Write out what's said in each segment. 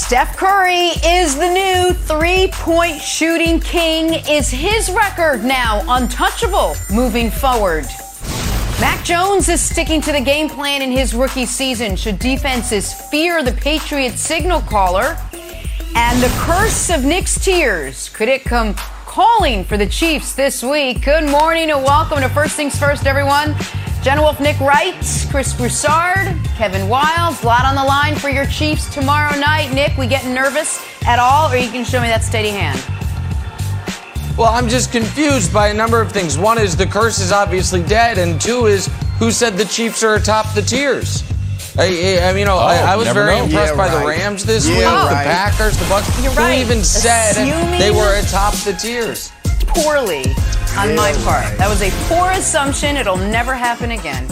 Steph Curry is the new three-point shooting king. Is his record now untouchable moving forward? Mac Jones is sticking to the game plan in his rookie season. Should defenses fear the Patriots signal caller? And the curse of Knicks tears, could it come calling for the Chiefs this week? Good morning and welcome to First Things First, everyone. Jenna Wolfe, Nick Wright, Chris Broussard, Kevin Wiles. A lot on the line for your Chiefs tomorrow night. Nick, we getting nervous at all, or you can show me that steady hand? Well, I'm just confused by a number of things. One is the curse is obviously dead, and two is who said the Chiefs are atop the tiers? I was very impressed by the Rams this week, the Packers, the Bucs. Who even said they were atop the tiers? Poorly on my part. That was a poor assumption. It'll never happen again.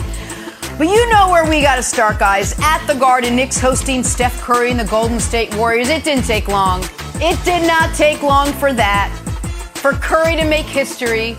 But you know where we got to start, guys. At the Garden, Knicks hosting Steph Curry and the Golden State Warriors. It didn't take long. It did not take long for that. For Curry to make history,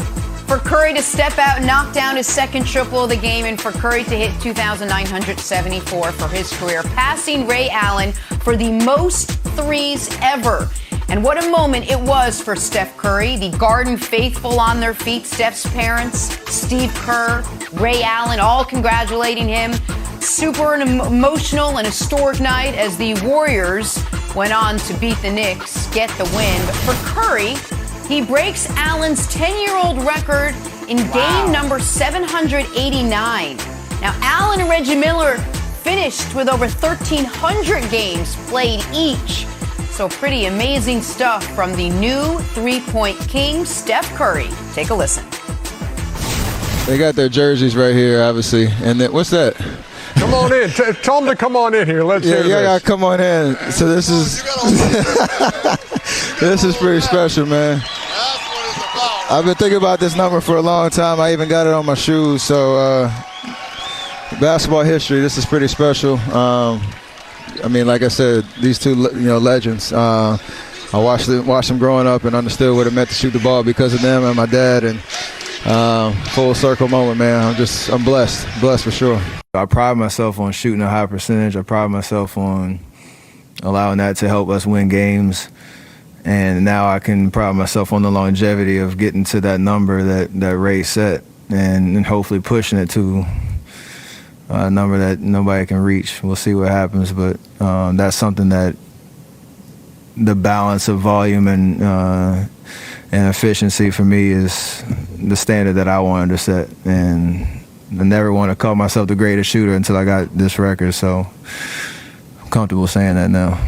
for Curry to step out and knock down his second triple of the game, and for Curry to hit 2,974 for his career, passing Ray Allen for the most threes ever. And what a moment it was for Steph Curry. The Garden faithful on their feet, Steph's parents, Steve Kerr, Ray Allen, all congratulating him. Super emotional and historic night as the Warriors went on to beat the Knicks, get the win. But for Curry, he breaks Allen's 10-year-old record in game number 789. Now, Allen and Reggie Miller finished with over 1,300 games played each. So pretty amazing stuff from the new three-point king, Steph Curry. Take a listen. They got their jerseys right here, obviously. And then, what's that? Come on in. Tell them to come on in here. Let's hear this. Yeah, come on in. So this is this is pretty special, man. I've been thinking about this number for a long time. I even got it on my shoes. So basketball history, this is pretty special. Like I said, these two, legends. I watched them growing up and understood what it meant to shoot the ball because of them and my dad. And full circle moment, man. I'm blessed for sure. I pride myself on shooting a high percentage. I pride myself on allowing that to help us win games. And now I can pride myself on the longevity of getting to that number that Ray set and hopefully pushing it to a number that nobody can reach. We'll see what happens, but that's something that the balance of volume and efficiency for me is the standard that I wanted to set. And I never want to call myself the greatest shooter until I got this record, so I'm comfortable saying that now.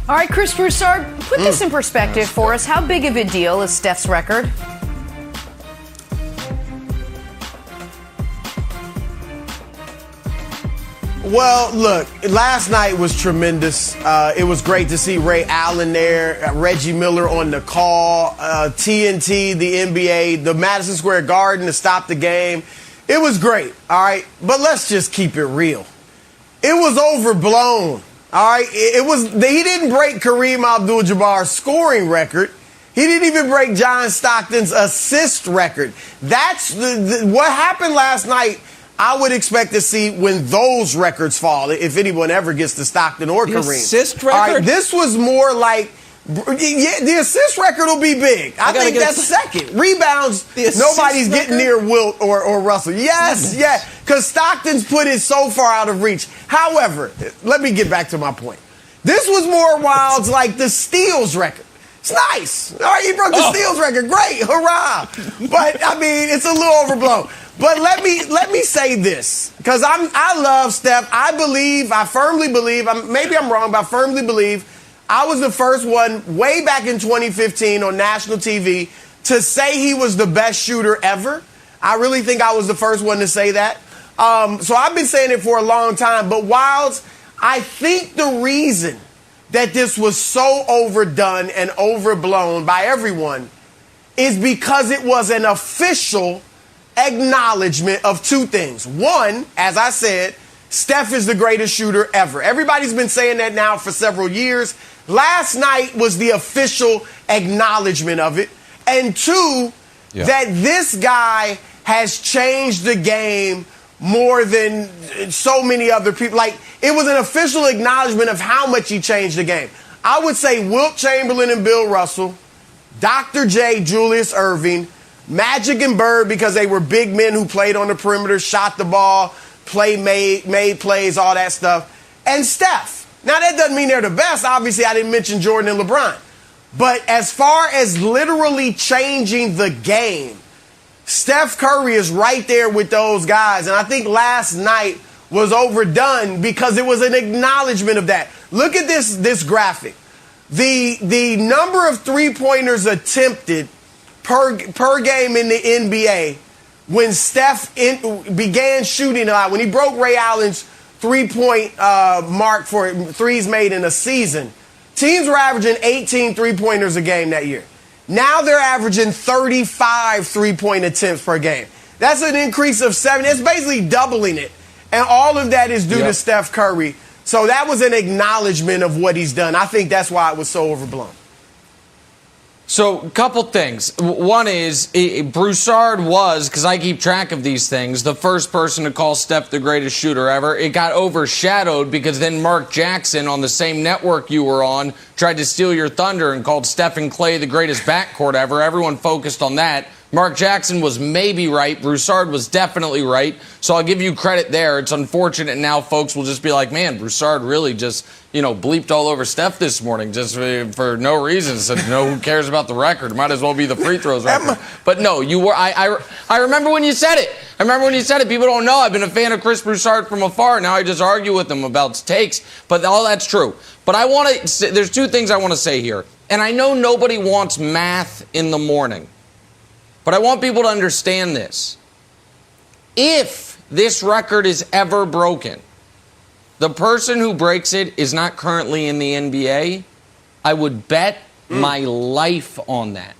All right, Chris Broussard, put this in perspective for us. How big of a deal is Steph's record? Well, look, last night was tremendous. It was great to see Ray Allen there, Reggie Miller on the call, TNT, the NBA, the Madison Square Garden to stop the game. It was great, all right? But let's just keep it real. It was overblown, all right? He didn't break Kareem Abdul-Jabbar's scoring record. He didn't even break John Stockton's assist record. That's what happened last night. I would expect to see when those records fall, if anyone ever gets to Stockton or Kareem. The assist record? All right, this was more like, the assist record will be big. I think that's second. Rebounds, nobody's getting near Wilt or Russell. Yes, because Stockton's put it so far out of reach. However, let me get back to my point. This was more Wilds like the steals record. It's nice. All right, he broke the steals record. Great, hurrah. But, it's a little overblown. But let me say this, because I love Steph. I firmly believe, maybe I'm wrong, but I firmly believe I was the first one way back in 2015 on national TV to say he was the best shooter ever. I really think I was the first one to say that. So I've been saying it for a long time. But Wilds, I think the reason that this was so overdone and overblown by everyone is because it was an official acknowledgement of two things. One, as I said, Steph is the greatest shooter ever. Everybody's been saying that now for several years. Last night was the official acknowledgement of it. And two, that this guy has changed the game more than so many other people. Like, it was an official acknowledgement of how much he changed the game. I would say Wilt Chamberlain and Bill Russell, Dr. J, Julius Erving, Magic and Bird, because they were big men who played on the perimeter, shot the ball, made plays, all that stuff, and Steph. Now, that doesn't mean they're the best. Obviously, I didn't mention Jordan and LeBron. But as far as literally changing the game, Steph Curry is right there with those guys. And I think last night was overdone because it was an acknowledgement of that. Look at this graphic. The number of three-pointers attempted per game in the NBA when Steph began shooting a lot, when he broke Ray Allen's three-point mark for threes made in a season, teams were averaging 18 three-pointers a game that year. Now they're averaging 35 three-point attempts per game. That's an increase of 7. It's basically doubling it. And all of that is due to Steph Curry. So that was an acknowledgement of what he's done. I think that's why it was so overblown. So, a couple things. One is, Broussard was, because I keep track of these things, the first person to call Steph the greatest shooter ever. It got overshadowed because then Mark Jackson, on the same network you were on, tried to steal your thunder and called Steph and Clay the greatest backcourt ever. Everyone focused on that. Mark Jackson was maybe right. Broussard was definitely right. So I'll give you credit there. It's unfortunate now folks will just be like, man, Broussard really just, bleeped all over Steph this morning just for no reason. Said, who cares about the record? Might as well be the free throws record. But no, you were. I remember when you said it. People don't know. I've been a fan of Chris Broussard from afar. Now I just argue with him about takes. But all that's true. But there's two things I want to say here. And I know nobody wants math in the morning. But I want people to understand this. If this record is ever broken, the person who breaks it is not currently in the NBA. I would bet my life on that.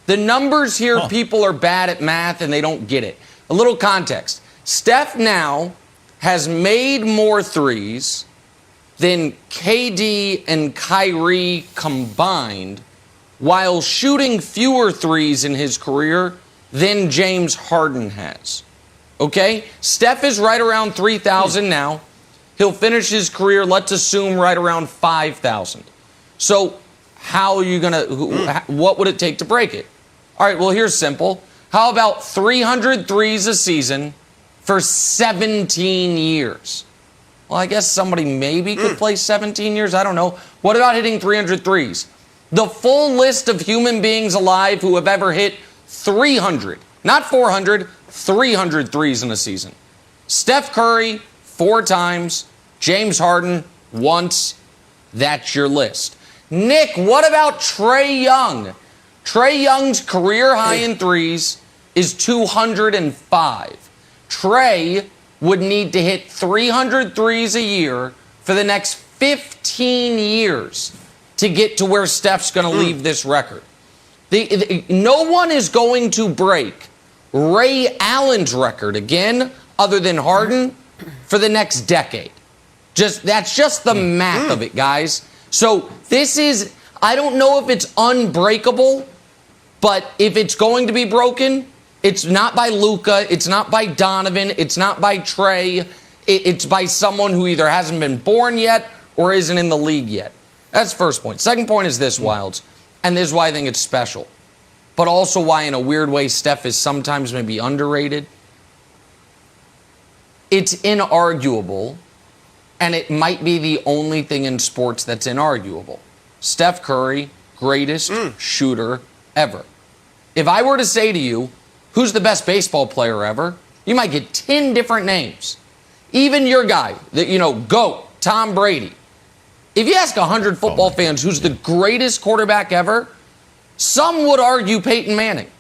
The numbers here, people are bad at math and they don't get it. A little context. Steph now has made more threes than KD and Kyrie combined, while shooting fewer threes in his career than James Harden has. Okay? Steph is right around 3,000 now. He'll finish his career, let's assume, right around 5,000. So how are you going to, what would it take to break it? All right, well, here's simple. How about 300 threes a season for 17 years? Well, I guess somebody maybe could play 17 years. I don't know. What about hitting 300 threes? The full list of human beings alive who have ever hit 300, not 400, 300 threes in a season. Steph Curry, 4 times. James Harden, once. That's your list. Nick, what about Trae Young? Trae Young's career high in threes is 205. Trae would need to hit 300 threes a year for the next 15 years to get to where Steph's going to leave this record. No one is going to break Ray Allen's record again, other than Harden, for the next decade. That's just the math of it, guys. So this is, I don't know if it's unbreakable, but if it's going to be broken, it's not by Luka, it's not by Donovan, it's not by Trae, it's by someone who either hasn't been born yet or isn't in the league yet. That's the first point. Second point is this, Wilds, and this is why I think it's special, but also why, in a weird way, Steph is sometimes maybe underrated. It's inarguable, and it might be the only thing in sports that's inarguable. Steph Curry, greatest shooter ever. If I were to say to you, who's the best baseball player ever, you might get 10 different names. Even your guy, GOAT, Tom Brady. If you ask 100 football fans who's the greatest quarterback ever, some would argue Peyton Manning.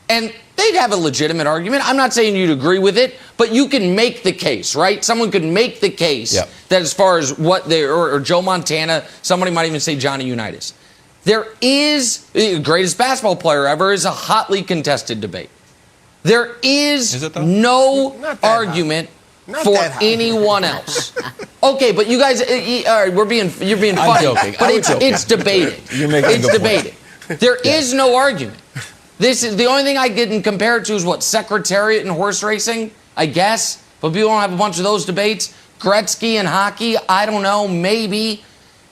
And they'd have a legitimate argument. I'm not saying you'd agree with it, but you can make the case, right? Someone could make the case that as far as what they, or Joe Montana, somebody might even say Johnny Unitas. There is, the greatest basketball player ever is a hotly contested debate. There is no argument for anyone else. Okay, but you guys, all right, you're being funny. I'm joking. But it's debated. It's debated. There is no argument. This is the only thing I can compare it to is what, Secretariat in horse racing? I guess, but people don't have a bunch of those debates. Gretzky in hockey, I don't know, maybe.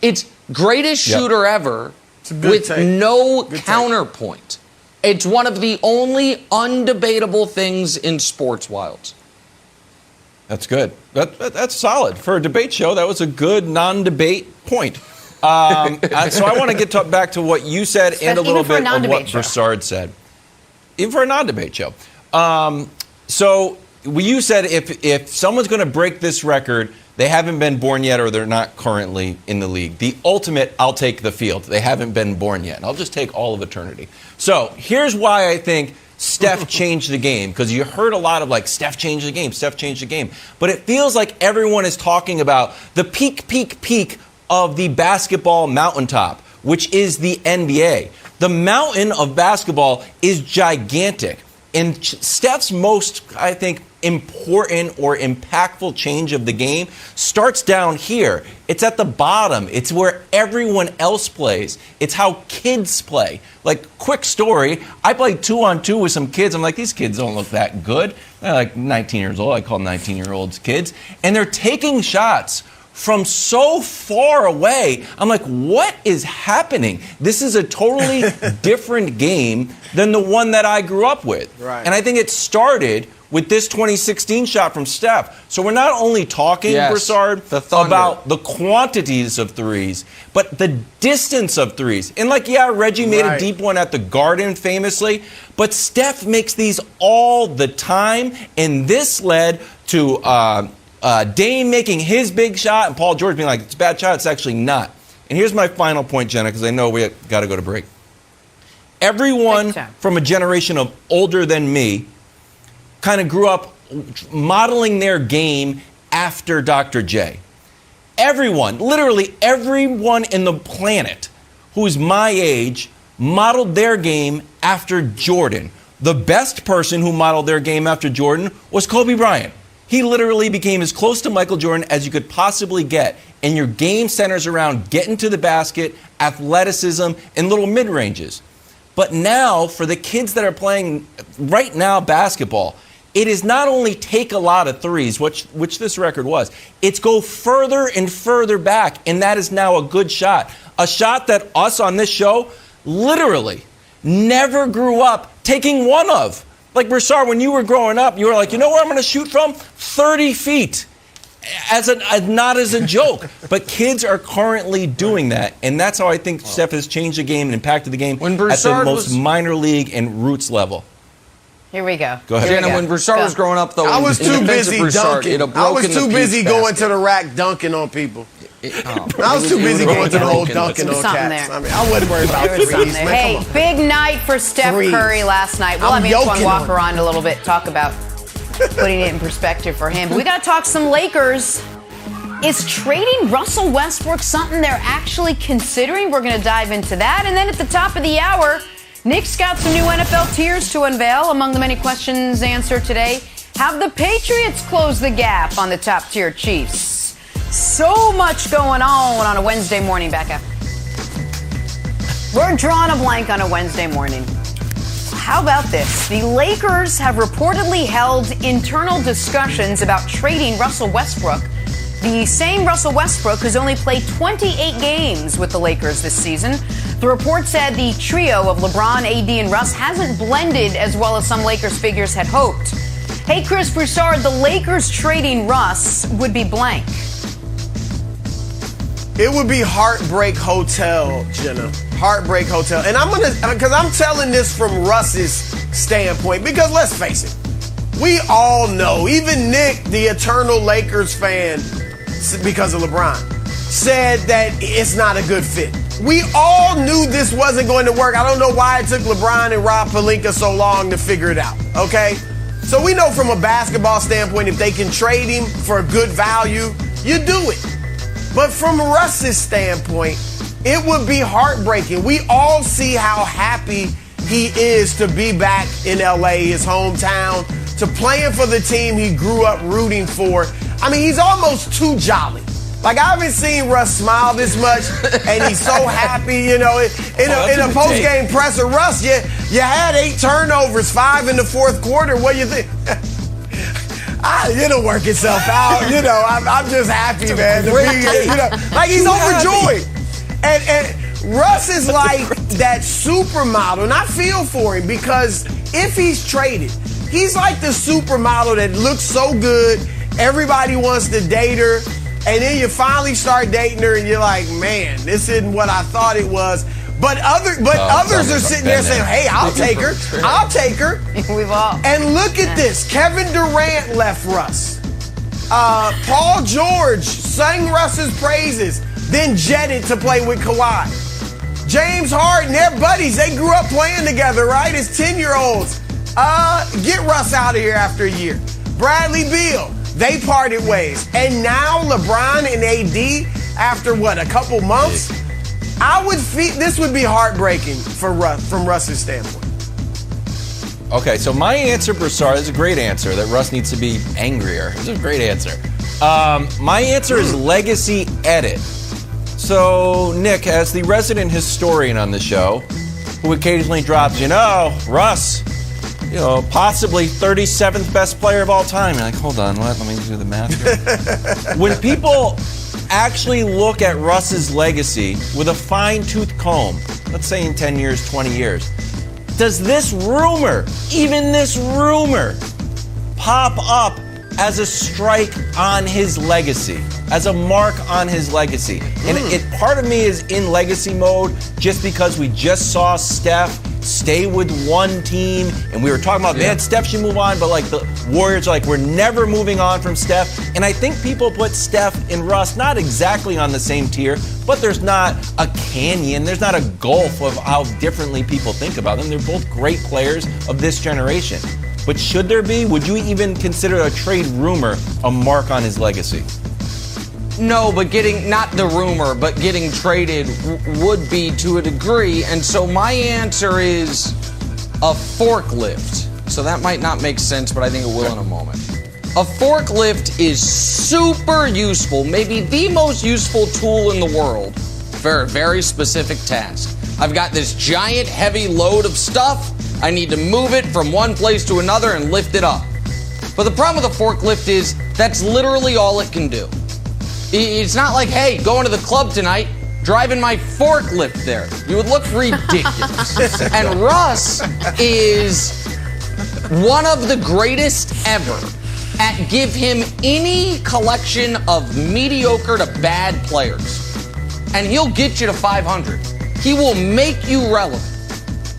It's greatest shooter ever with no counterpoint. It's one of the only undebatable things in sports wilds. That's good. That's solid. For a debate show, that was a good non-debate point. So I want to get back to what you said and a little bit of what Broussard said. Even for a non-debate show. So you said if someone's going to break this record, they haven't been born yet or they're not currently in the league. The ultimate, I'll take the field. They haven't been born yet. I'll just take all of eternity. So here's why I think Steph changed the game, because you heard a lot of like, Steph changed the game, Steph changed the game. But it feels like everyone is talking about the peak of the basketball mountaintop, which is the NBA. The mountain of basketball is gigantic. And Steph's most, I think, important or impactful change of the game starts down here. It's at the bottom. It's where everyone else plays. It's how kids play. Like, quick story, I played 2-on-2 with some kids. I'm like, these kids don't look that good. They're like 19 years old. I call 19-year-olds kids. And they're taking shots from so far away. I'm like, what is happening? This is a totally different game than the one that I grew up with. Right. And I think it started with this 2016 shot from Steph. So we're not only talking, Broussard, about the quantities of threes, but the distance of threes. And Reggie made a deep one at the Garden famously, but Steph makes these all the time, and this led to Dame making his big shot and Paul George being like, it's a bad shot. It's actually not. And here's my final point, Jenna, because I know we got to go to break. Everyone from a generation of older than me kind of grew up modeling their game after Dr. J. Everyone, literally everyone in the planet who's my age modeled their game after Jordan. The best person who modeled their game after Jordan was Kobe Bryant. He literally became as close to Michael Jordan as you could possibly get. And your game centers around getting to the basket, athleticism, and little mid-ranges. But now, for the kids that are playing right now basketball, it is not only take a lot of threes, which this record was, it's go further and further back, and that is now a good shot. A shot that us on this show literally never grew up taking one of. Like, Broussard, when you were growing up, you were like, you know where I'm going to shoot from? 30 feet. Not as a joke. But kids are currently doing that, and that's how I think Steph has changed the game and impacted the game at the most minor league and roots level. Here we go. Go ahead. Jenna, when Broussard was growing up, though, I was too busy dunking. I was too busy going to the rack dunking on people. I was too busy going to the whole dunking on cats. I mean, I wasn't worried about threes. Hey, big night for Steph Curry last night. We'll have Antoine Walker on in a little bit, talk about putting it in perspective for him. But we got to talk some Lakers. Is trading Russell Westbrook something they're actually considering? We're going to dive into that. And then at the top of the hour, Nick's got some new NFL tiers to unveil. Among the many questions answered today, have the Patriots closed the gap on the top tier Chiefs? So much going on a Wednesday morning. Back up. We're drawing a blank on a Wednesday morning. How about this? The Lakers have reportedly held internal discussions about trading Russell Westbrook. The same Russell Westbrook who's only played 28 games with the Lakers this season. The report said the trio of LeBron, AD, and Russ hasn't blended as well as some Lakers figures had hoped. Hey, Chris Broussard, the Lakers trading Russ would be blank. It would be Heartbreak Hotel, Jenna. Heartbreak Hotel. And because I'm telling this from Russ's standpoint, because let's face it, we all know, even Nick, the eternal Lakers fan, because of LeBron, said that it's not a good fit. We all knew this wasn't going to work. I don't know why it took LeBron and Rob Pelinka so long to figure it out, okay? So we know from a basketball standpoint, if they can trade him for a good value, you do it. But from Russ's standpoint, it would be heartbreaking. We all see how happy he is to be back in LA, his hometown, to playing for the team he grew up rooting for. I mean, he's almost too jolly. Like, I haven't seen Russ smile this much, and he's so happy, you know. In a post-game presser, Russ, you had 8 turnovers, 5 in the fourth quarter. What do you think? It'll work itself out. I'm just happy, man. To be, like he's overjoyed. And Russ is like that supermodel, and I feel for him because if he's traded, he's like the supermodel that looks so good, everybody wants to date her, and then you finally start dating her, and you're like, man, this isn't what I thought it was. But others are sitting there saying, hey, I'll take her. I'll take her. We've all. And look at this. Kevin Durant left Russ. Paul George sang Russ's praises, then jetted to play with Kawhi. James Harden, they're buddies. They grew up playing together, right? As 10-year-olds. Get Russ out of here after a year. Bradley Beal, they parted ways. And now LeBron and AD, after what, a couple months? This would be heartbreaking for Russ, from Russ's standpoint. Okay, so my answer, Broussard, is a great answer that Russ needs to be angrier. It's a great answer. My answer is legacy edit. So, Nick, as the resident historian on the show, who occasionally drops, Russ, possibly 37th best player of all time. You're like, hold on, what? Let me do the math here. When people actually look at Russ's legacy with a fine-tooth comb, let's say in 10 years, 20 years, does this rumor, even this rumor, pop up as a strike on his legacy, as a mark on his legacy? And part of me is in legacy mode just because we just saw Steph stay with one team, and we were talking about, man, Steph should move on, but like the Warriors are like, we're never moving on from Steph. And I think people put Steph and Russ not exactly on the same tier, but there's not a canyon, there's not a gulf of how differently people think about them. They're both great players of this generation. But should there be, would you even consider a trade rumor a mark on his legacy? No, but not the rumor, but getting traded would be to a degree. And so my answer is a forklift. So that might not make sense, but I think it will in a moment. A forklift is super useful, maybe the most useful tool in the world for a very specific task. I've got this giant heavy load of stuff. I need to move it from one place to another and lift it up. But the problem with a forklift is that's literally all it can do. It's not like, hey, going to the club tonight, driving my forklift there. You would look ridiculous. And Russ is one of the greatest ever at give him any collection of mediocre to bad players. And he'll get you to 500. He will make you relevant.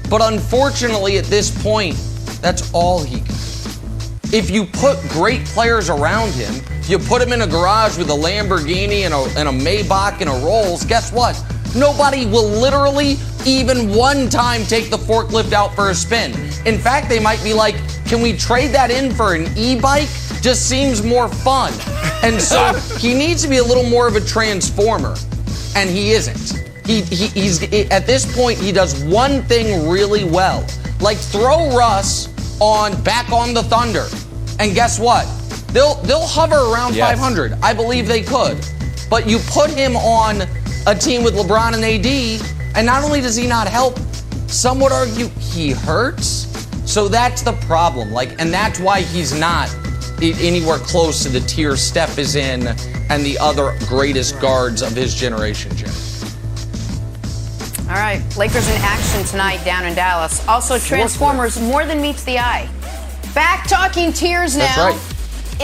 But unfortunately, at this point, that's all he can do. If you put great players around him, you put him in a garage with a Lamborghini and a Maybach and a Rolls, guess what? Nobody will literally even one time take the forklift out for a spin. In fact, they might be like, can we trade that in for an e-bike? Just seems more fun. And so he needs to be a little more of a transformer, and he isn't. He's at this point, he does one thing really well. Like throw Russ back on the Thunder, and guess what? They'll hover around 500. I believe they could. But you put him on a team with LeBron and AD, and not only does he not help, some would argue he hurts. So that's the problem. And that's why he's not anywhere close to the tier Steph is in and the other greatest guards of his generation, Jim. All right, Lakers in action tonight down in Dallas. Also, Transformers, more than meets the eye. Back talking tiers now. That's right.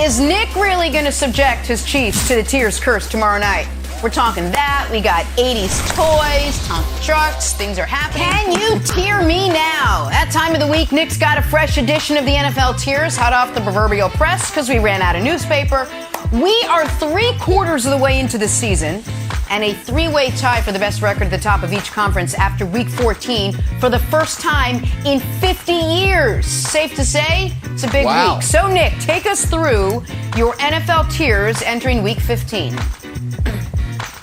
Is Nick really going to subject his Chiefs to the tiers curse tomorrow night? We're talking that. We got 80s toys, Tonka trucks. Things are happening. Can you tier me now? That time of the week, Nick's got a fresh edition of the NFL tiers, hot off the proverbial press because we ran out of newspaper. We are 3/4 of the way into the season, and a three-way tie for the best record at the top of each conference after Week 14 for the first time in 50 years. Safe to say, it's a big week. So, Nick, take us through your NFL tiers entering Week 15.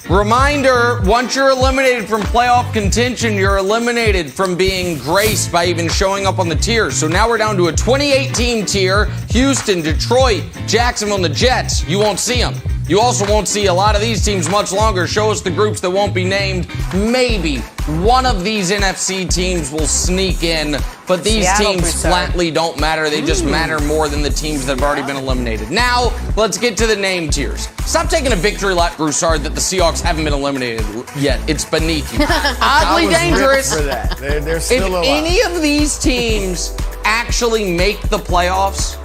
Reminder, once you're eliminated from playoff contention, you're eliminated from being graced by even showing up on the tiers. So now we're down to a 28-team tier. Houston, Detroit, Jacksonville, and the Jets. You won't see them. You also won't see a lot of these teams much longer. Show us the groups that won't be named. Maybe one of these NFC teams will sneak in, but these teams flatly don't matter. They just matter more than the teams that have already been eliminated. Now, let's get to the name tiers. Stop taking a victory lap, Broussard, that the Seahawks haven't been eliminated yet. It's beneath you. Oddly dangerous. For that. They're still if alive. any of these teams actually make the playoffs,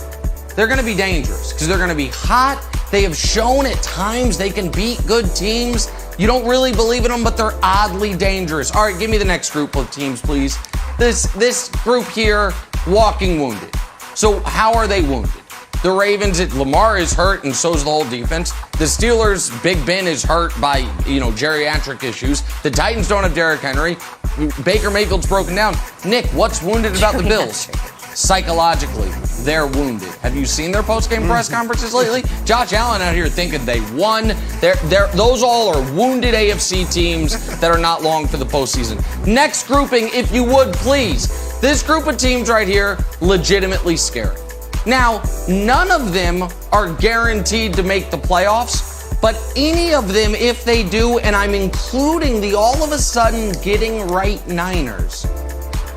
they're going to be dangerous because they're going to be hot. They have shown at times they can beat good teams. You don't really believe in them, but they're oddly dangerous. All right, give me the next group of teams, please. This group here, walking wounded. So how are they wounded? The Ravens, Lamar is hurt, and so is the whole defense. The Steelers, Big Ben is hurt by, geriatric issues. The Titans don't have Derrick Henry. Baker Mayfield's broken down. Nick, what's wounded about the Bills? Psychologically, they're wounded. Have you seen their post-game press conferences lately? Josh Allen out here thinking they won. Those all are wounded AFC teams that are not long for the postseason. Next grouping, if you would, please. This group of teams right here, legitimately scary. Now, none of them are guaranteed to make the playoffs, but any of them, if they do, and I'm including the all of a sudden getting right Niners,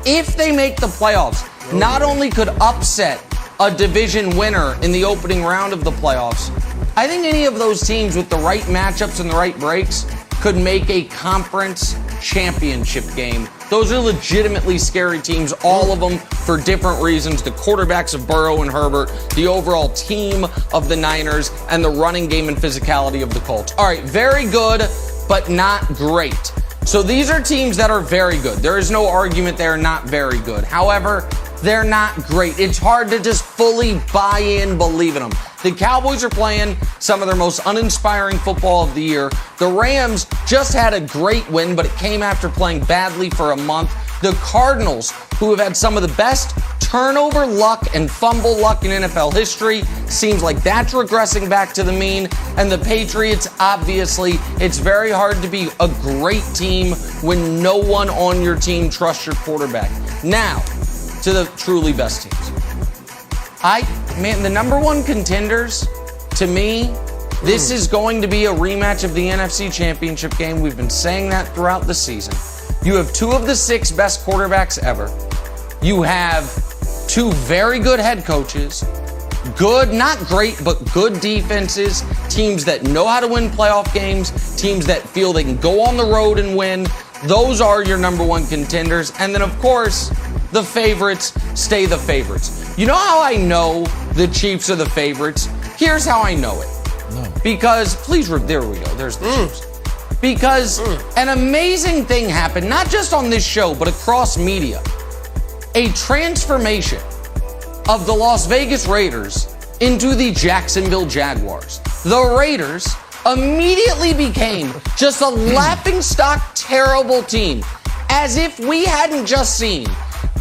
if they make the playoffs, not only could upset a division winner in the opening round of the playoffs, I think any of those teams with the right matchups and the right breaks could make a conference championship game. Those are legitimately scary teams, all of them for different reasons. The quarterbacks of Burrow and Herbert, the overall team of the Niners, and the running game and physicality of the Colts. All right, very good, but not great. So these are teams that are very good. There is no argument they are not very good. However, they're not great. It's hard to just fully buy in, believe in them. The Cowboys are playing some of their most uninspiring football of the year. The Rams just had a great win, but it came after playing badly for a month. The Cardinals, who have had some of the best turnover luck and fumble luck in NFL history, seems like that's regressing back to the mean. And the Patriots, obviously, it's very hard to be a great team when no one on your team trusts your quarterback. Now, to the truly best teams. The number one contenders, to me, this is going to be a rematch of the NFC Championship game. We've been saying that throughout the season. You have two of the 6 best quarterbacks ever. You have 2 very good head coaches, good, not great, but good defenses, teams that know how to win playoff games, teams that feel they can go on the road and win. Those are your number one contenders. And then, of course, the favorites stay the favorites. You know how I know the Chiefs are the favorites? Here's how I know it. No. Because, there we go. There's the Chiefs. Because an amazing thing happened, not just on this show, but across media. A transformation of the Las Vegas Raiders into the Jacksonville Jaguars. The Raiders immediately became just a laughingstock, terrible team. As if we hadn't just seen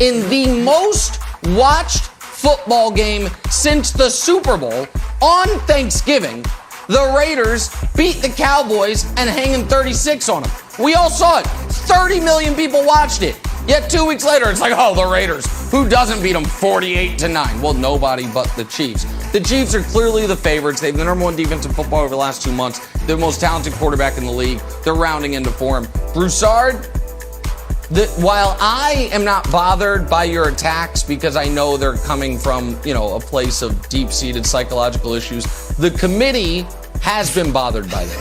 in the most watched football game since the Super Bowl on Thanksgiving, the Raiders beat the Cowboys and hanging 36 on them. We all saw it. 30 million people watched it. Yet 2 weeks later, it's like, oh, the Raiders. Who doesn't beat them 48-9? Well, nobody but the Chiefs. The Chiefs are clearly the favorites. They have the number one defense in football over the last 2 months. They're the most talented quarterback in the league. They're rounding into form. Broussard, while I am not bothered by your attacks because I know they're coming from, a place of deep-seated psychological issues, the committee has been bothered by them.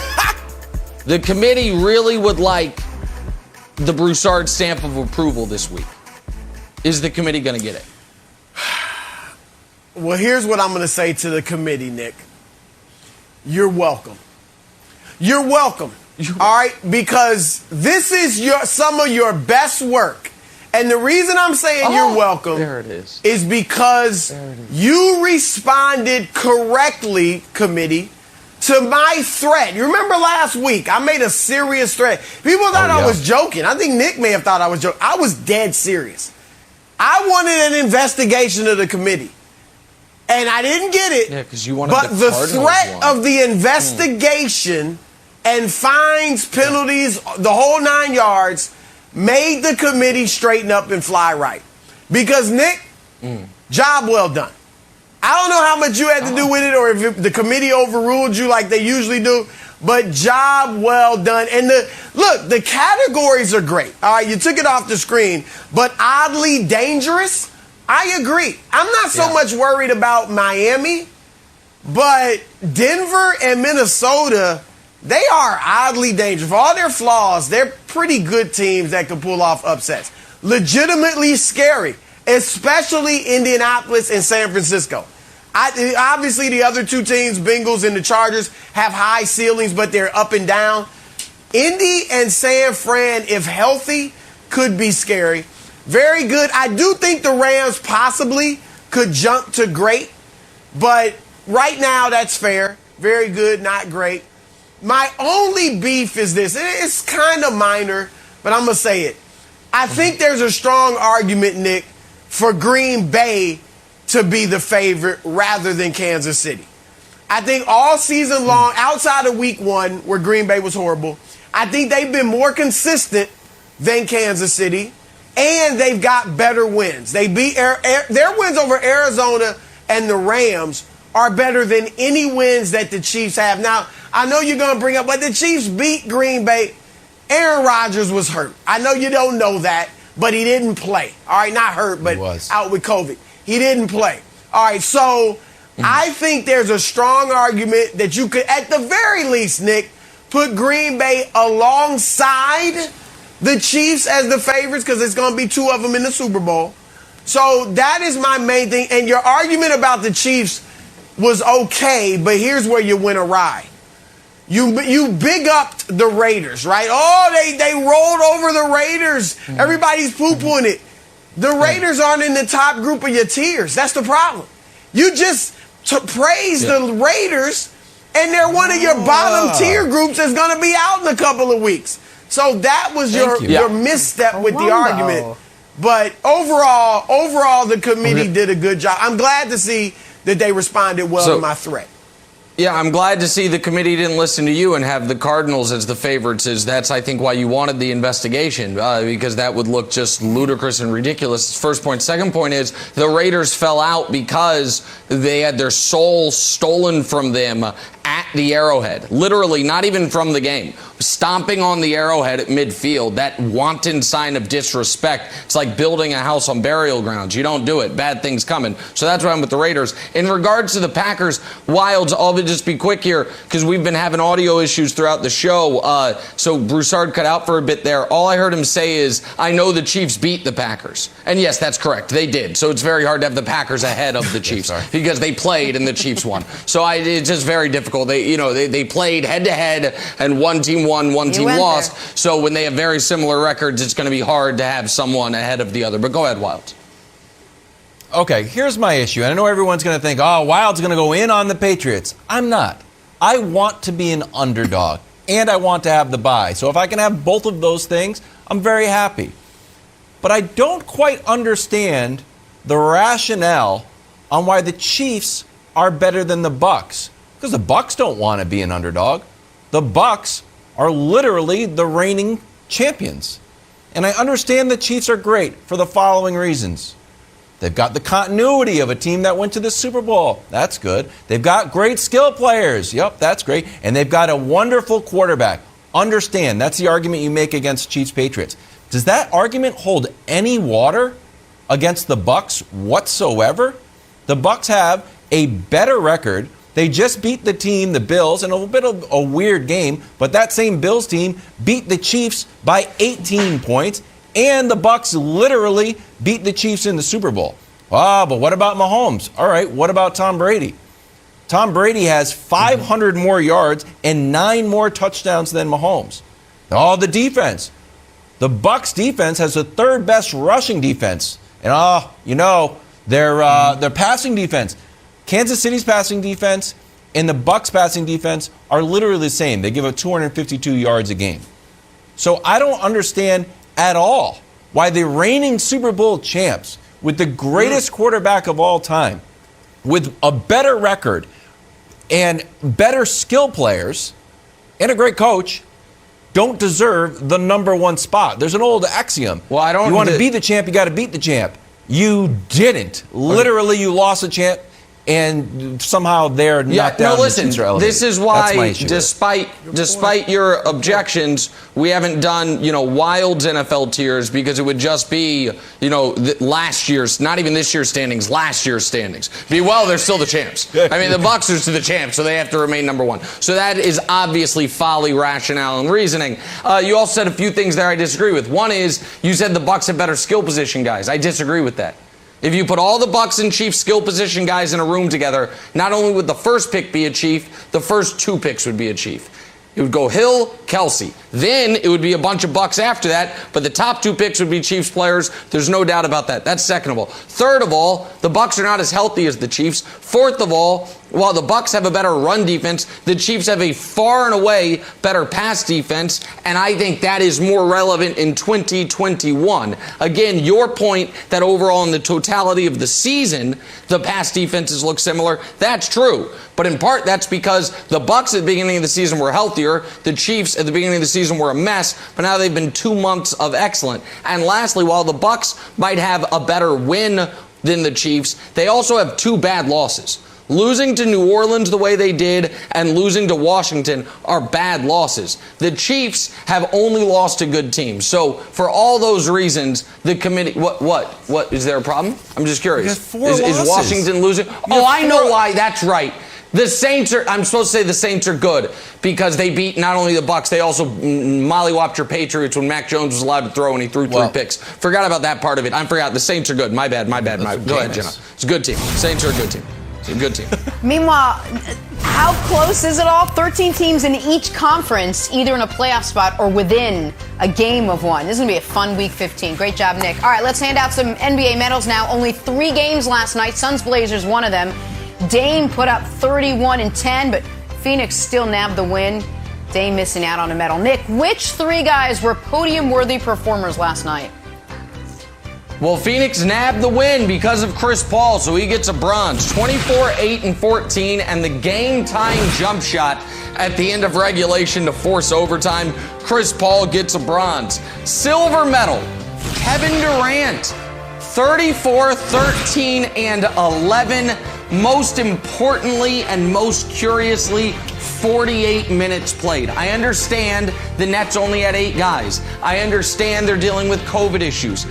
The committee really would like the Broussard stamp of approval this week. Is the committee going to get it? Well, here's what I'm going to say to the committee, Nick. You're welcome. You're welcome. All right? Because this is some of your best work. And the reason I'm saying you're welcome is because you responded correctly, committee, to my threat. You remember last week, I made a serious threat. People thought I was joking. I think Nick may have thought I was joking. I was dead serious. I wanted an investigation of the committee. And I didn't get it. Yeah, because you wanted but the threat of the investigation and fines, penalties, the whole 9 yards made the committee straighten up and fly right. Because, Nick, job well done. I don't know how much you had to do with it or if the committee overruled you like they usually do, but job well done. And the categories are great. All right, you took it off the screen, but oddly dangerous, I agree. I'm not so much worried about Miami, but Denver and Minnesota, they are oddly dangerous. For all their flaws, they're pretty good teams that can pull off upsets. Legitimately scary, especially Indianapolis and San Francisco. Obviously, the other two teams, Bengals and the Chargers, have high ceilings, but they're up and down. Indy and San Fran, if healthy, could be scary. Very good. I do think the Rams possibly could jump to great, but right now that's fair. Very good, not great. My only beef is this. It's kind of minor, but I'm going to say it. I think there's a strong argument, Nick, for Green Bay to be the favorite rather than Kansas City. I think all season long, outside of week 1, where Green Bay was horrible, I think they've been more consistent than Kansas City, and they've got better wins. They beat their wins over Arizona and the Rams are better than any wins that the Chiefs have. Now, I know you're going to bring up, but the Chiefs beat Green Bay. Aaron Rodgers was hurt. I know you don't know that, but he didn't play. All right, not hurt, but out with COVID. He didn't play. All right, so I think there's a strong argument that you could, at the very least, Nick, put Green Bay alongside the Chiefs as the favorites because there's going to be 2 of them in the Super Bowl. So that is my main thing. And your argument about the Chiefs was okay, but here's where you went awry. You big-upped the Raiders, right? Oh, they rolled over the Raiders. Everybody's poo-pooing it. The Raiders aren't in the top group of your tiers. That's the problem. You just praise the Raiders, and they're one of your bottom tier groups that's going to be out in a couple of weeks. So that was your misstep with the argument. But overall, the committee did a good job. I'm glad to see that they responded well to my threat. Yeah, I'm glad to see the committee didn't listen to you and have the Cardinals as the favorites. That's, I think, why you wanted the investigation, because that would look just ludicrous and ridiculous. First point. Second point is the Raiders fell out because they had their soul stolen from them at the Arrowhead. Literally, not even from the game. Stomping on the Arrowhead at midfield, that wanton sign of disrespect. It's like building a house on burial grounds. You don't do it. Bad things coming. So that's why I'm with the Raiders. In regards to the Packers, Wilds, I'll just be quick here because we've been having audio issues throughout the show. So Broussard cut out for a bit there. All I heard him say is, I know the Chiefs beat the Packers. And yes, that's correct. They did. So it's very hard to have the Packers ahead of the Chiefs because they played and the Chiefs won. So it's just very difficult. They played head-to-head and one team won, one team lost. There. So when they have very similar records, it's going to be hard to have someone ahead of the other. But go ahead, Wilds. Okay, here's my issue. And I know everyone's going to think, oh, Wild's going to go in on the Patriots. I'm not. I want to be an underdog, and I want to have the bye. So if I can have both of those things, I'm very happy. But I don't quite understand the rationale on why the Chiefs are better than the Bucs. Because the Bucs don't want to be an underdog. The Bucs are literally the reigning champions. And I understand the Chiefs are great for the following reasons. They've got the continuity of a team that went to the Super Bowl. That's good. They've got great skill players. Yep, that's great. And they've got a wonderful quarterback. Understand, that's the argument you make against Chiefs-Patriots. Does that argument hold any water against the Bucs whatsoever? The Bucs have a better record. They just beat the team, the Bills, in a little bit of a weird game, but that same Bills team beat the Chiefs by 18 points, and the Bucs literally beat the Chiefs in the Super Bowl. But what about Mahomes? All right, what about Tom Brady? Tom Brady has 500 more yards and 9 more touchdowns than Mahomes. The defense. The Bucs defense has the 3rd best rushing defense. And their passing defense. Kansas City's passing defense and the Bucs passing defense are literally the same. They give up 252 yards a game. So I don't understand at all why the reigning Super Bowl champs with the greatest quarterback of all time, with a better record and better skill players and a great coach, don't deserve the number 1 spot. There's an old axiom. You want to be the champ, you got to beat the champ. You didn't. Literally, you lost the champ. and somehow they're knocked down. No, listen, this is why, despite your objections, we haven't done, Wild's NFL tiers, because it would just be, last year's, not even this year's standings, last year's standings. They're still the champs. I mean, the Bucs are the champs, so they have to remain number one. So that is obviously folly, rationale, and reasoning. You also said a few things there I disagree with. One is, you said the Bucs have better skill position guys. I disagree with that. If you put all the Bucs and Chiefs skill position guys in a room together, not only would the first pick be a Chief, the first 2 picks would be a Chief. It would go Hill, Kelsey. Then it would be a bunch of Bucs after that, but the top 2 picks would be Chiefs players. There's no doubt about that. That's second of all. Third of all, the Bucs are not as healthy as the Chiefs. Fourth of all, while the Bucs have a better run defense, the Chiefs have a far and away better pass defense, and I think that is more relevant in 2021. Again, your point that overall in the totality of the season, the pass defenses look similar, that's true. But in part, that's because the Bucs at the beginning of the season were healthier, the Chiefs at the beginning of the season were a mess, but now they've been 2 months of excellent. And lastly, while the Bucs might have a better win than the Chiefs, they also have 2 bad losses. Losing to New Orleans the way they did and losing to Washington are bad losses. The Chiefs have only lost to good teams. So for all those reasons, the committee, what is there a problem? I'm just curious. Is Washington losing? I know why. That's right. The Saints I'm supposed to say the Saints are good because they beat not only the Bucs, they also mollywopped your Patriots when Mac Jones was allowed to throw and he threw 3 picks. Forgot about that part of it. I forgot. The Saints are good. My bad. Go ahead, Jenna. It's a good team. Saints are a good team. It's a good team. Meanwhile, how close is it all? 13 teams in each conference, either in a playoff spot or within a game of one. This is going to be a fun Week 15. Great job, Nick. All right, let's hand out some NBA medals now. Only 3 games last night. Suns-Blazers, one of them. Dame put up 31 and 10, but Phoenix still nabbed the win. Dame missing out on a medal. Nick, which 3 guys were podium-worthy performers last night? Well, Phoenix nabbed the win because of Chris Paul, so he gets a bronze. 24, 8, and 14, and the game-tying jump shot at the end of regulation to force overtime. Chris Paul gets a bronze. Silver medal, Kevin Durant. 34, 13, and 11. Most importantly and most curiously, 48 minutes played. I understand the Nets only had 8 guys. I understand they're dealing with COVID issues.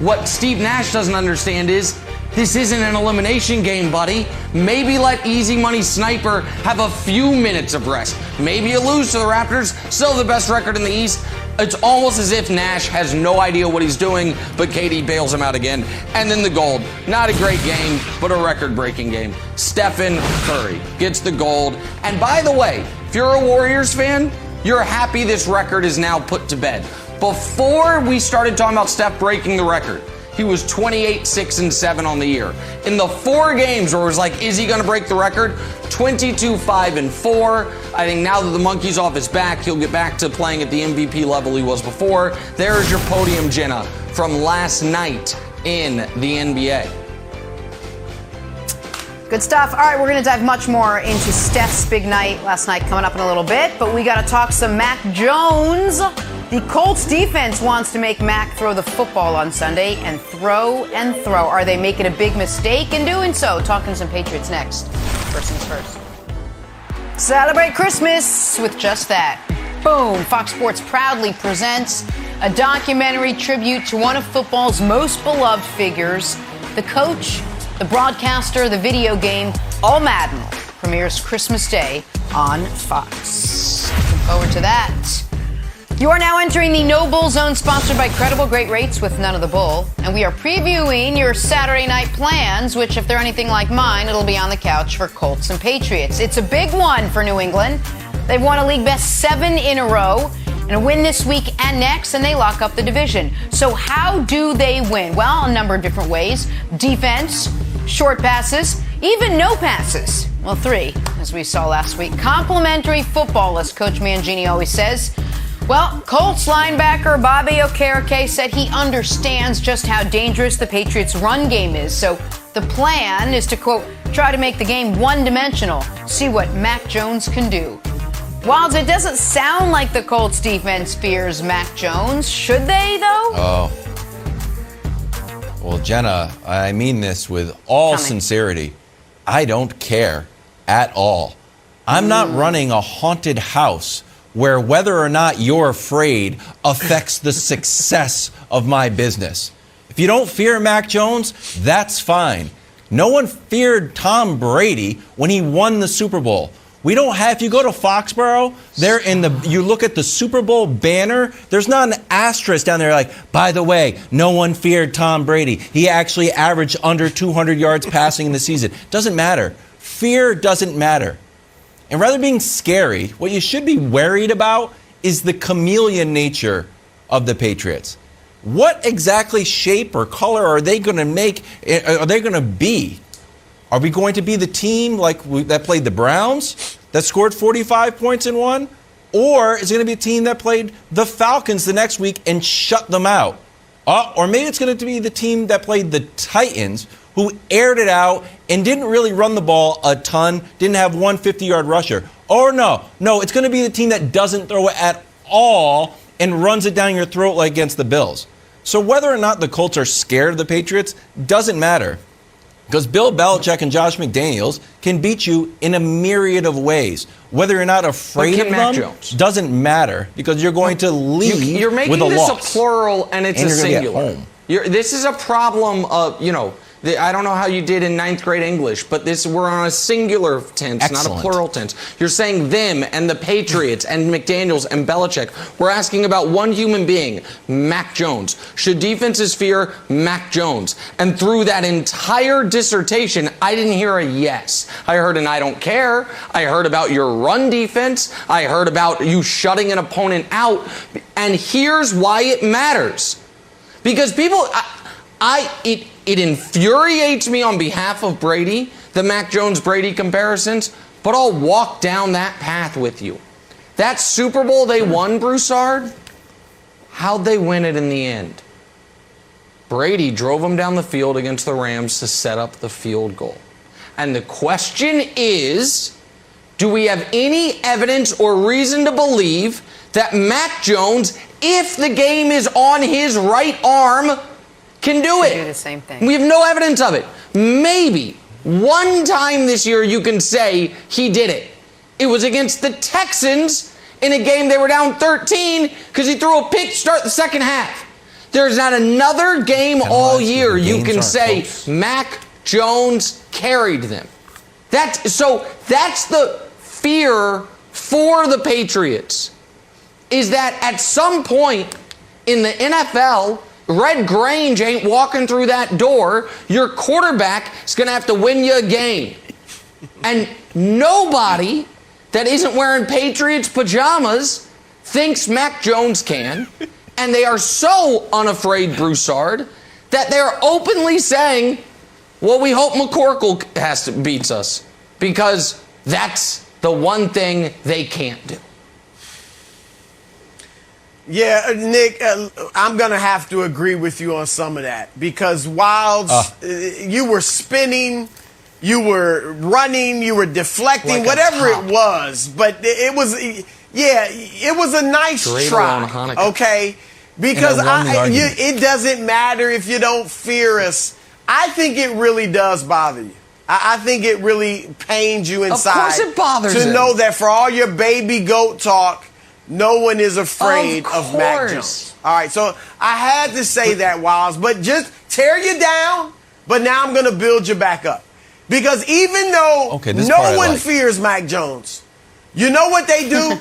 What Steve Nash doesn't understand is this isn't an elimination game, buddy. Maybe let Easy Money Sniper have a few minutes of rest. Maybe you lose to the Raptors, still the best record in the East. It's almost as if Nash has no idea what he's doing, but KD bails him out again. And then the gold. Not a great game, but a record-breaking game. Stephen Curry gets the gold. And by the way, if you're a Warriors fan, you're happy this record is now put to bed. Before we started talking about Steph breaking the record, he was 28, 6, and 7 on the year. In the 4 games where it was like, is he going to break the record? 22, 5, and 4. I think now that the monkey's off his back, he'll get back to playing at the MVP level he was before. There's your podium, Jenna, from last night in the NBA. Good stuff. All right, we're going to dive much more into Steph's big night last night coming up in a little bit, but we got to talk some Mac Jones. The Colts defense wants to make Mac throw the football on Sunday and throw and throw. Are they making a big mistake in doing so? Talking some Patriots next. First things first. Celebrate Christmas with just that. Boom. Fox Sports proudly presents a documentary tribute to one of football's most beloved figures, the coach, the broadcaster, the video game, all Madden. Premieres Christmas Day on Fox. Looking forward to that. You are now entering the No Bull Zone, sponsored by Credible Great Rates with None of the Bull. And we are previewing your Saturday night plans, which, if they're anything like mine, it'll be on the couch for Colts and Patriots. It's a big one for New England. They've won a league best 7 in a row, and a win this week and next, and they lock up the division. So how do they win? Well, a number of different ways. Defense, short passes, even no passes. Well, 3, as we saw last week. Complimentary football, as Coach Mangini always says. Well, Colts linebacker Bobby Okereke said he understands just how dangerous the Patriots' run game is. So the plan is to, quote, try to make the game one-dimensional, see what Mac Jones can do. Wilds, it doesn't sound like the Colts defense fears Mac Jones. Should they, though? Oh. Well, Jenna, I mean this with all sincerity. I don't care at all. I'm not running a haunted house where whether or not you're afraid affects the success of my business. If you don't fear Mac Jones, that's fine. No one feared Tom Brady when he won the Super Bowl. We don't have, if you go to Foxborough, you look at the Super Bowl banner, there's not an asterisk down there like, by the way, no one feared Tom Brady. He actually averaged under 200 yards passing in the season. Doesn't matter. Fear doesn't matter. And rather than being scary, what you should be worried about is the chameleon nature of the Patriots. What exactly shape or color are they going to make? Are they going to be? Are we going to be the team that played the Browns, that scored 45 points and won? Or is it going to be a team that played the Falcons the next week and shut them out? Or maybe it's going to be the team that played the Titans, who aired it out and didn't really run the ball a ton, didn't have one 50-yard rusher. Or no, it's going to be the team that doesn't throw it at all and runs it down your throat like against the Bills. So whether or not the Colts are scared of the Patriots doesn't matter. Because Bill Belichick and Josh McDaniels can beat you in a myriad of ways. Whether you're not afraid of them doesn't matter, because you're going to leave you're making with a this loss. A plural and it's and a you're singular. This is a problem of, I don't know how you did in 9th grade English, but we're on a singular tense, Excellent. not a plural tense. You're saying them and the Patriots and McDaniels and Belichick. We're asking about one human being, Mac Jones. Should defenses fear Mac Jones? And through that entire dissertation, I didn't hear a yes. I heard an I don't care. I heard about your run defense. I heard about you shutting an opponent out. And here's why it matters. Because people... It infuriates me on behalf of Brady, the Mac Jones-Brady comparisons, but I'll walk down that path with you. That Super Bowl they won, Broussard, how'd they win it in the end? Brady drove them down the field against the Rams to set up the field goal. And the question is, do we have any evidence or reason to believe that Mac Jones, if the game is on his right arm, can do it? Do the same thing. We have no evidence of it. Maybe one time this year you can say he did it. It was against the Texans in a game they were down 13 because he threw a pick to start the second half. There's not another game all year you can say Mac Jones carried them. That's the fear for the Patriots, is that at some point in the NFL, Red Grange ain't walking through that door. Your quarterback is going to have to win you a game. And nobody that isn't wearing Patriots pajamas thinks Mac Jones can. And they are so unafraid, Broussard, that they're openly saying, well, we hope McCorkle beats us, because that's the one thing they can't do. Yeah, Nick, I'm going to have to agree with you on some of that, because while you were spinning, you were running, you were deflecting, like whatever it was, but it was a nice try, okay? Because it doesn't matter if you don't fear us. I think it really does bother you. I think it really pains you inside. Of course it bothers to him. know that for all your baby goat talk, no one is afraid of Mac Jones. All right, so I had to say that, Wiles, but just tear you down, but now I'm going to build you back up. Because even though no one fears Mac Jones, you know what they do?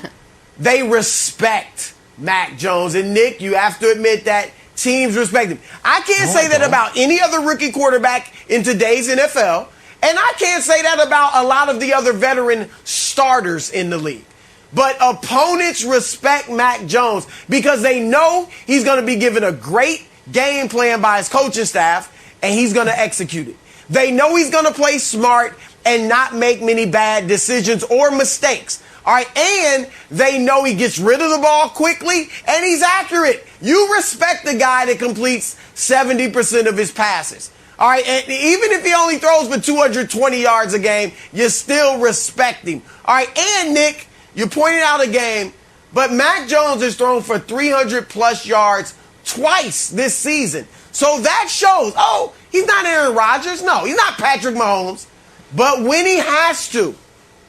They respect Mac Jones. And, Nick, you have to admit that teams respect him. I can't say that about any other rookie quarterback in today's NFL, and I can't say that about a lot of the other veteran starters in the league. But opponents respect Mac Jones because they know he's going to be given a great game plan by his coaching staff, and he's going to execute it. They know he's going to play smart and not make many bad decisions or mistakes. All right, and they know he gets rid of the ball quickly and he's accurate. You respect the guy that completes 70% of his passes. All right, and even if he only throws for 220 yards a game, you still respect him. All right, and Nick, you pointed out a game, but Mac Jones has thrown for 300-plus yards twice this season. So that shows, he's not Aaron Rodgers. No, he's not Patrick Mahomes. But when he has to,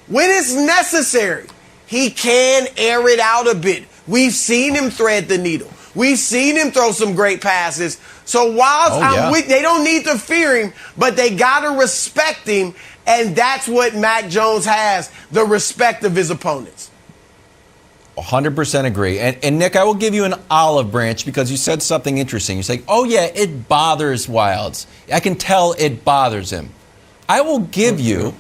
when it's necessary, he can air it out a bit. We've seen him thread the needle. We've seen him throw some great passes. So whilst they don't need to fear him, but they got to respect him. And that's what Mac Jones has, the respect of his opponents. 100% agree. And Nick, I will give you an olive branch because you said something interesting. You say, oh, yeah, it bothers Wildes. I can tell it bothers him. I will give you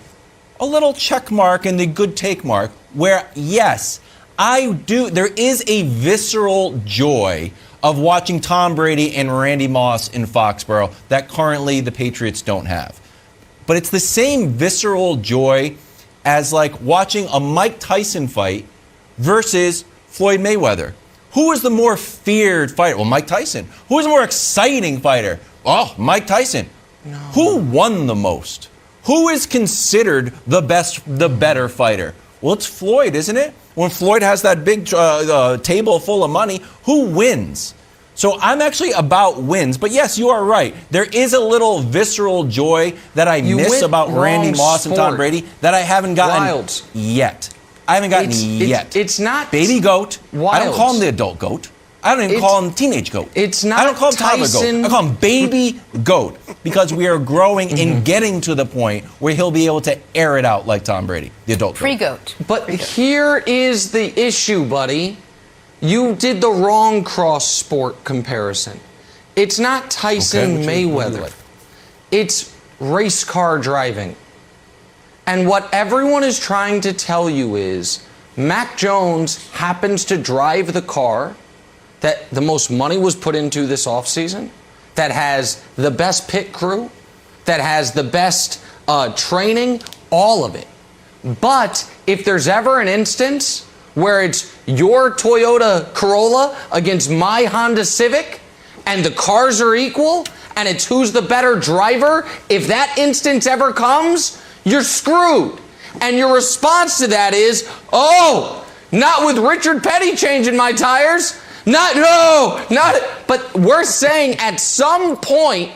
a little check mark in the good take mark where, yes, I do. There is a visceral joy of watching Tom Brady and Randy Moss in Foxborough that currently the Patriots don't have. But it's the same visceral joy as like watching a Mike Tyson fight versus Floyd Mayweather. Who is the more feared fighter? Well, Mike Tyson. Who is the more exciting fighter? Oh, Mike Tyson. No. Who won the most? Who is considered the better fighter? Well, it's Floyd, isn't it? When Floyd has that big table full of money, who wins? So I'm actually about wins. But yes, you are right. There is a little visceral joy that I miss about Randy Moss and Tom Brady that I haven't gotten yet. I haven't gotten yet. It's not Baby goat. Wildes. I don't call him the adult goat. I don't even call him teenage goat. It's not I don't call him toddler Tyson. goat. I call him baby goat because we are growing and getting to the point where he'll be able to air it out like Tom Brady, the adult goat. Pre-goat. But here is the issue, buddy. You did the wrong cross-sport comparison. It's not Tyson Mayweather. It's race car driving. And what everyone is trying to tell you is Mac Jones happens to drive the car that the most money was put into this offseason, that has the best pit crew, that has the best training, all of it. But if there's ever an instance where it's your Toyota Corolla against my Honda Civic and the cars are equal and it's who's the better driver, if that instance ever comes, you're screwed. And your response to that is, oh, not with Richard Petty changing my tires. But we're saying at some point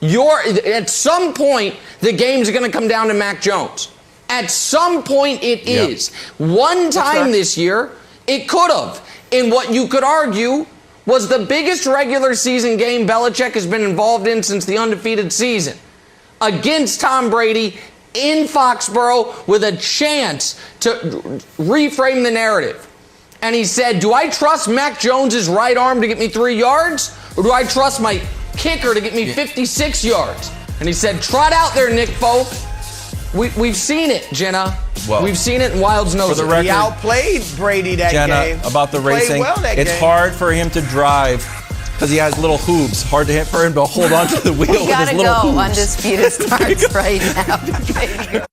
the game's going to come down to Mac Jones. At some point it is. One time this year, it could have. In what you could argue was the biggest regular season game Belichick has been involved in since the undefeated season. Against Tom Brady in Foxborough with a chance to reframe the narrative. And he said, do I trust Mac Jones' right arm to get me 3 yards? Or do I trust my kicker to get me 56 yards? And he said, trot out there, Nick Folk. We've seen it, Jenna. Well, we've seen it, and Wildes knows it. He outplayed Brady that game. Jenna, about the racing, it's hard for him to drive because he has little hooves. Hard for him to hold on to the wheel with his little hooves. We gotta go. Undisputed starts right now.